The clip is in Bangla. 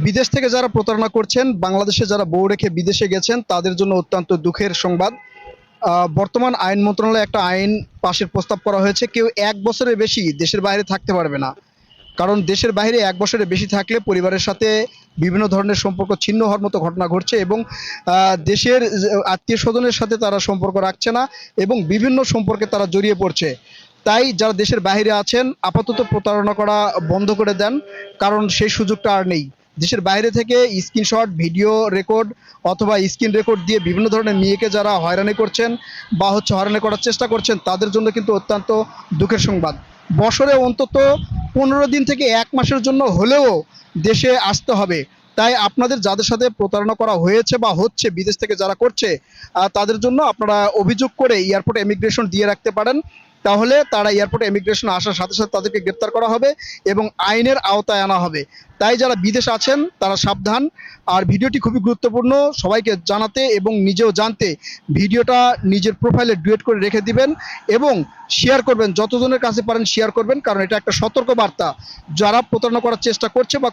বিদেশ থেকে যারা প্রতারণা করছেন, বাংলাদেশে যারা বউ রেখে বিদেশে গেছেন তাদের জন্য অত্যন্ত দুঃখের সংবাদ। বর্তমান আইন মন্ত্রণালয়ে একটা আইন পাশের প্রস্তাব করা হয়েছে, কেউ ১ বছরের বেশি দেশের বাইরে থাকতে পারবে না। কারণ দেশের বাইরে ১ বছরের বেশি থাকলে পরিবারের সাথে বিভিন্ন ধরনের সম্পর্ক ছিন্ন হওয়ার মতো ঘটনা ঘটছে এবং দেশের আত্মীয়-স্বজনের সাথে তারা সম্পর্ক রাখছে না এবং বিভিন্ন সম্পর্কে তারা জড়িয়ে পড়ছে। তাই যারা দেশের বাইরে আছেন আপাতত প্রতারণা করা বন্ধ করে দেন, কারণ সেই সুযোগটা আর নেই। দেশের বাইরে থেকে স্ক্রিনশট, ভিডিও রেকর্ড অথবা স্ক্রিন রেকর্ড দিয়ে বিভিন্ন ধরনের মেয়েকে যারা হয়রানি করছেন বা হয়রানি করার চেষ্টা করছেন তাদের জন্য কিন্তু অত্যন্ত দুঃখের সংবাদ। বছরে অন্তত ১৫ দিন থেকে ১ মাসের জন্য হলেও দেশে আসতে হবে। তাই আপনাদের যাদের সাথে প্রতারণা করা হয়েছে বা হচ্ছে বিদেশ থেকে যারা করছে তাদের জন্য আপনারা অভিযোগ করে এয়ারপোর্ট ইমিগ্রেশন দিয়ে রাখতে পারেন। তাহলে তারা এয়ারপোর্টে ইমিগ্রেশন আসার সাথে সাথে তাদেরকে গ্রেপ্তার করা হবে এবং আইনের আওতায় আনা হবে। তাই যারা বিদেশ আছেন তারা সাবধান। আর ভিডিওটি খুবই গুরুত্বপূর্ণ সবাইকে জানাতে এবং নিজেও জানতে ভিডিওটা নিজের প্রোফাইলে ডুয়েট করে রেখে দিবেন এবং শেয়ার করবেন, যতজনের কাছে পারেন শেয়ার করবেন, কারণ এটা একটা সতর্ক বার্তা যারা প্রতারণা করার চেষ্টা করছে বা